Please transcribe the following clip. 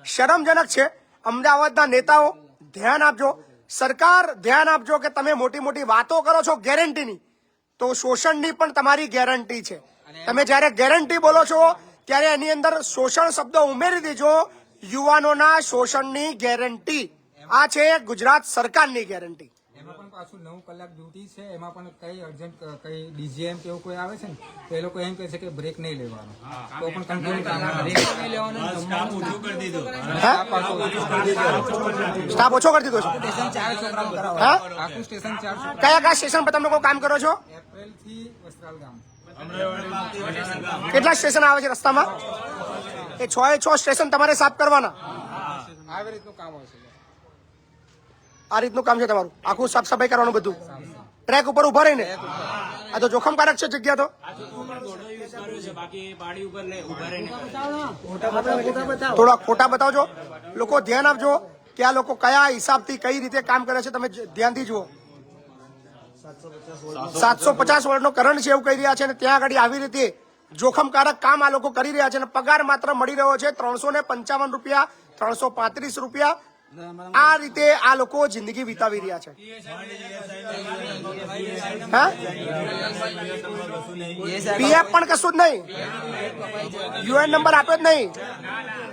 શરમજનક છે। અમદાવાદના નેતાઓ ધ્યાન આપજો, સરકાર ધ્યાન આપજો કે તમે મોટી મોટી વાતો કરો છો ગેરંટીની, તો શોષણની પણ તમારી ગેરંટી છે। તમે જ્યારે ગેરંટી બોલો છો ત્યારે એની અંદર શોષણ શબ્દ ઉમેરી દેજો। યુવાનોના શોષણની ગેરંટી આ છે ગુજરાત સરકારની ગેરંટી। એમાં પણ પાછું 9 કલાક ડ્યુટી છે, એમાં પણ કઈ અર્જન્ટ કઈ ડીજીએમ કે એવું કોઈ આવે છે ને તો એ લોકો એમ કહે છે કે બ્રેક નહીં લેવાનો, તો પણ કંટ્રોલ સ્ટાફ ઓછો કરી દીધો છે। હા, આખું સ્ટેશન 4 કયા સ્ટેશન પર તમે લોકો કામ કરો છો? એપ્રિલ થી વસ્ત્રાલ ગામ। કેટલા સ્ટેશન આવે છે રસ્તામાં? એ 6 સ્ટેશન તમારે સાફ કરવાના। આવી રીતનું કામ હોય છે। આ રીતનું કામ છે તમારું, આખું સાફ સફાઈ કરવાનું બધું ટ્રેક ઉપર ઉભા રહીને? આ તો જોખમકારક છે જગ્યા। તો થોડા ફોટા બતાવજો, લોકો ધ્યાન આપજો કે આ લોકો કયા હિસાબથી કઈ રીતે કામ કરે છે। તમે ધ્યાનથી જુઓ, 750 વર્ષનો કરંટ છે એવું કહી રહ્યા છે, અને ત્યાં આગળ આવી રીતે જોખમકારક કામ આ લોકો કરી રહ્યા છે, અને પગાર માત્ર મળી રહ્યો છે 355 રૂપિયા, 335 રૂપિયા। આ રીતે આ લોકો જિંદગી વિતાવી રહ્યા છે। હા, પીએફ પણ કશું જ નહીં, યુએન નંબર આપ્યો જ નહીં।